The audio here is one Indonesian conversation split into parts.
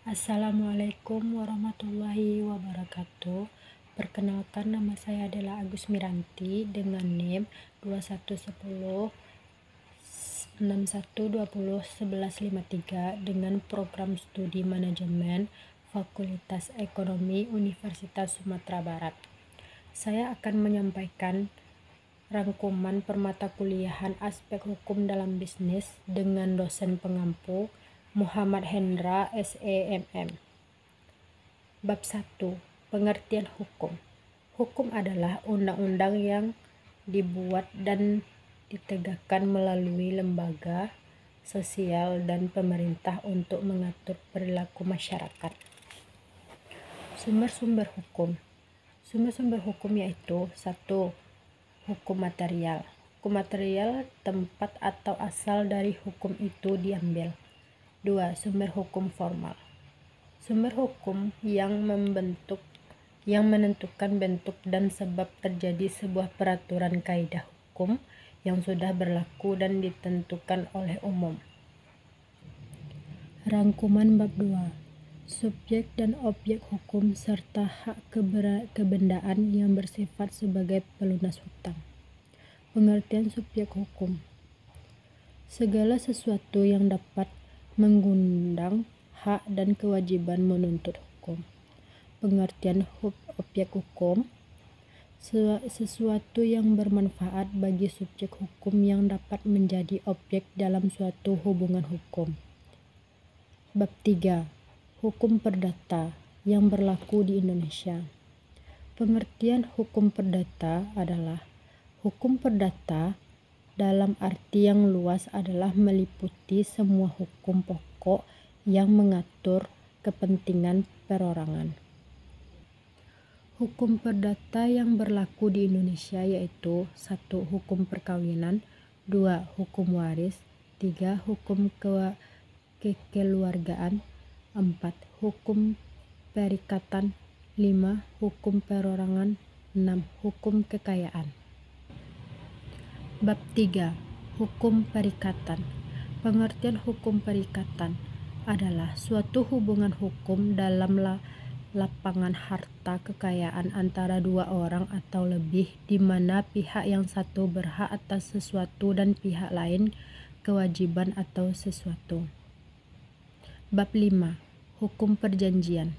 Assalamualaikum warahmatullahi wabarakatuh. Perkenalkan, nama saya adalah Agus Miranti dengan NIM 2110 61201153 dengan program studi manajemen Fakultas Ekonomi Universitas Sumatera Barat. Saya akan menyampaikan rangkuman permata kuliahan aspek hukum dalam bisnis dengan dosen pengampu Muhammad Hendra SEMM. Bab 1. Pengertian hukum. Hukum adalah undang-undang yang dibuat dan ditegakkan melalui lembaga sosial dan pemerintah untuk mengatur perilaku masyarakat. Sumber-sumber hukum. Sumber-sumber hukum yaitu 1. Hukum material. Hukum material tempat atau asal dari hukum itu diambil. 2. Sumber hukum formal. Sumber hukum yang menentukan bentuk dan sebab terjadi sebuah peraturan kaidah hukum yang sudah berlaku dan ditentukan oleh umum. Rangkuman bab 2. Subjek dan objek hukum serta hak kebendaan yang bersifat sebagai pelunas hutang. Pengertian subjek hukum. Segala sesuatu yang dapat mengundang hak dan kewajiban menuntut hukum. Pengertian objek hukum. Sesuatu yang bermanfaat bagi subjek hukum yang dapat menjadi objek dalam suatu hubungan hukum. Bab 3. Hukum perdata yang berlaku di Indonesia. Pengertian hukum perdata adalah hukum perdata dalam arti yang luas adalah meliputi semua hukum pokok yang mengatur kepentingan perorangan. Hukum perdata yang berlaku di Indonesia yaitu 1. Hukum perkawinan, 2. Hukum waris, 3. Hukum kekeluargaan, 4. Hukum perikatan, 5. Hukum perorangan, 6. Hukum kekayaan. Bab 3. Hukum perikatan. Pengertian hukum perikatan adalah suatu hubungan hukum dalam lapangan harta kekayaan antara dua orang atau lebih di mana pihak yang satu berhak atas sesuatu dan pihak lain kewajiban atau sesuatu. Bab 5. Hukum perjanjian.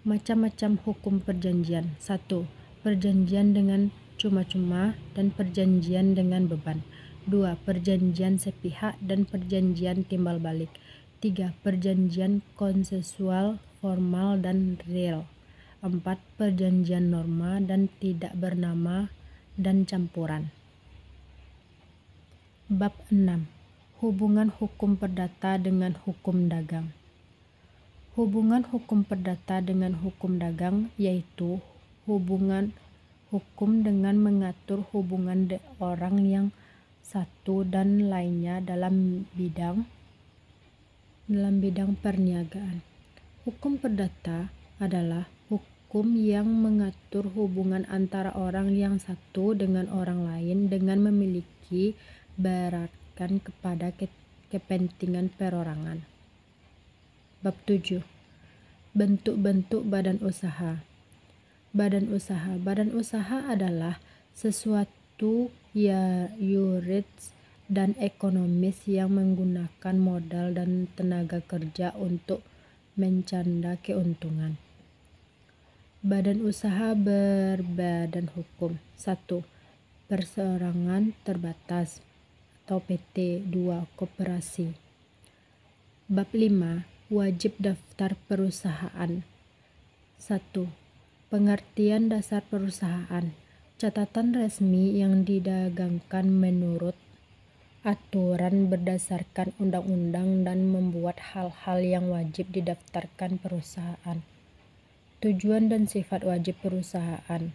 Macam-macam hukum perjanjian. 1. Perjanjian dengan cuma-cuma dan perjanjian dengan beban. 2. Perjanjian sepihak dan perjanjian timbal balik. 3. Perjanjian konsensual, formal dan real. 4. Perjanjian norma dan tidak bernama dan campuran. Bab 6. Hubungan hukum perdata dengan hukum dagang. Hubungan hukum perdata dengan hukum dagang yaitu hubungan hukum dengan mengatur hubungan orang yang satu dan lainnya dalam bidang perniagaan. Hukum perdata adalah hukum yang mengatur hubungan antara orang yang satu dengan orang lain dengan memiliki beratkan kepada kepentingan perorangan. Bab 7. Bentuk-bentuk badan usaha. Badan usaha adalah sesuatu yuridis dan ekonomis yang menggunakan modal dan tenaga kerja untuk mencanda keuntungan. Badan usaha berbadan hukum. 1. Perseorangan terbatas atau PT. 2. Koperasi. Bab 5. Wajib daftar perusahaan. 1. Pengertian dasar perusahaan. Catatan resmi yang didagangkan menurut aturan berdasarkan undang-undang dan membuat hal-hal yang wajib didaftarkan perusahaan. Tujuan dan sifat wajib perusahaan.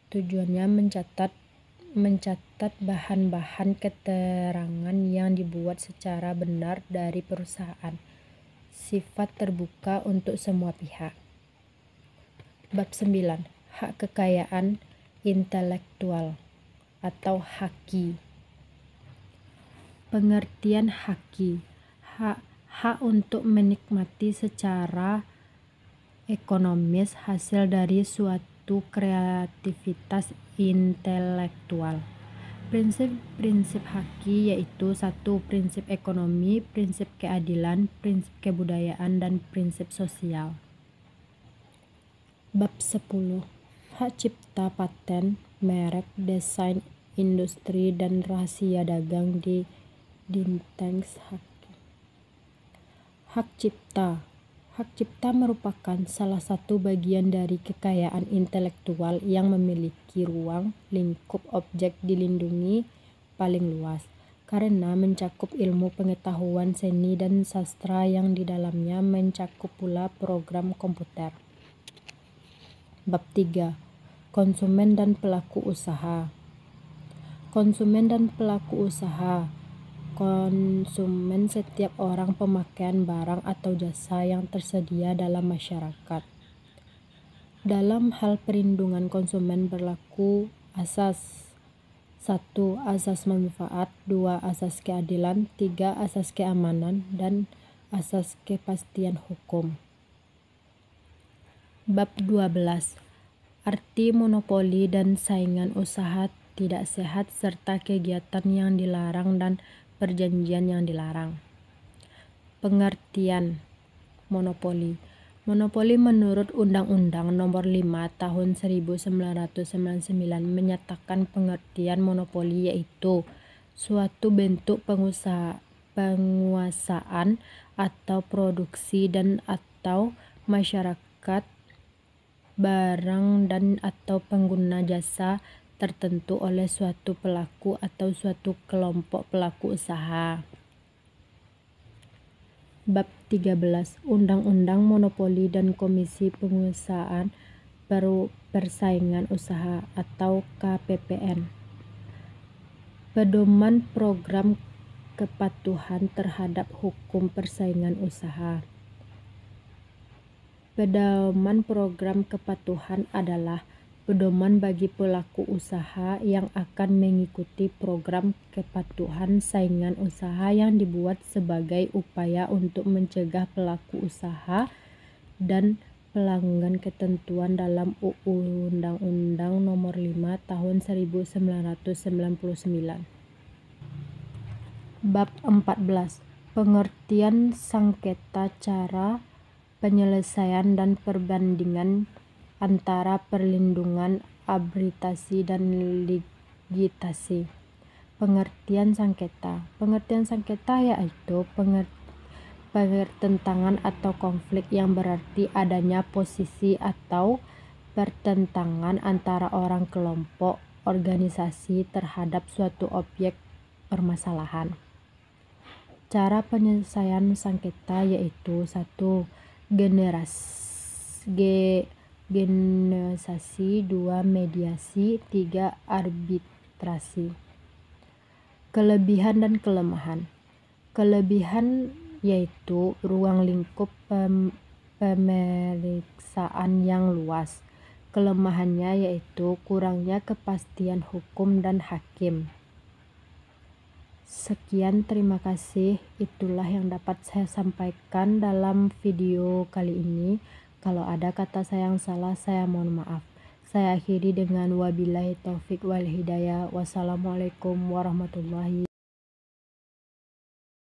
Tujuannya mencatat bahan-bahan keterangan yang dibuat secara benar dari perusahaan. Sifat terbuka untuk semua pihak. Bab 9. Hak kekayaan intelektual atau haki. Pengertian haki. hak untuk menikmati secara ekonomis hasil dari suatu kreativitas intelektual. Prinsip-prinsip haki yaitu 1. Prinsip ekonomi, prinsip keadilan, prinsip kebudayaan, dan prinsip sosial. Bab 10. Hak cipta, paten, merek, desain, industri, dan rahasia dagang di Dintex Haki. Hak cipta. Hak cipta merupakan salah satu bagian dari kekayaan intelektual yang memiliki ruang lingkup objek dilindungi paling luas, karena mencakup ilmu pengetahuan seni dan sastra yang di dalamnya mencakup pula program komputer. Bab 3. Konsumen dan pelaku usaha. Konsumen dan pelaku usaha. Konsumen setiap orang pemakaian barang atau jasa yang tersedia dalam masyarakat. Dalam hal perlindungan konsumen berlaku asas 1. Asas manfaat, 2. Asas keadilan, 3. Asas keamanan, dan asas kepastian hukum. Bab 12. Arti monopoli dan saingan usaha tidak sehat serta kegiatan yang dilarang dan perjanjian yang dilarang. Pengertian monopoli. Monopoli menurut Undang-Undang Nomor 5 Tahun 1999 menyatakan pengertian monopoli yaitu suatu bentuk penguasaan atau produksi dan atau masyarakat barang dan atau pengguna jasa tertentu oleh suatu pelaku atau suatu kelompok pelaku usaha. Bab 13. Undang-Undang Monopoli dan Komisi Penguasaan Persaingan Usaha atau KPPN. Pedoman program kepatuhan terhadap hukum persaingan usaha. Pedoman program kepatuhan adalah pedoman bagi pelaku usaha yang akan mengikuti program kepatuhan saingan usaha yang dibuat sebagai upaya untuk mencegah pelaku usaha dan pelanggan ketentuan dalam UU Undang-Undang Nomor 5 Tahun 1999. Bab 14. Pengertian sengketa, cara penyelesaian dan perbandingan antara perlindungan, arbitrasi, dan litigasi. Pengertian sengketa. Pengertian sengketa yaitu pertentangan atau konflik yang berarti adanya posisi atau pertentangan antara orang, kelompok, organisasi terhadap suatu objek permasalahan. Cara penyelesaian sengketa yaitu 1. Generalisasi, 2. Mediasi, 3. Arbitrasi. Kelebihan dan kelemahan. Kelebihan yaitu ruang lingkup pemeriksaan yang luas. Kelemahannya yaitu kurangnya kepastian hukum dan hakim. Sekian, terima kasih. Itulah yang dapat saya sampaikan dalam video kali ini. Kalau ada kata saya yang salah, saya mohon maaf. Saya akhiri dengan wabillahi taufik wal hidayah. Wassalamualaikum warahmatullahi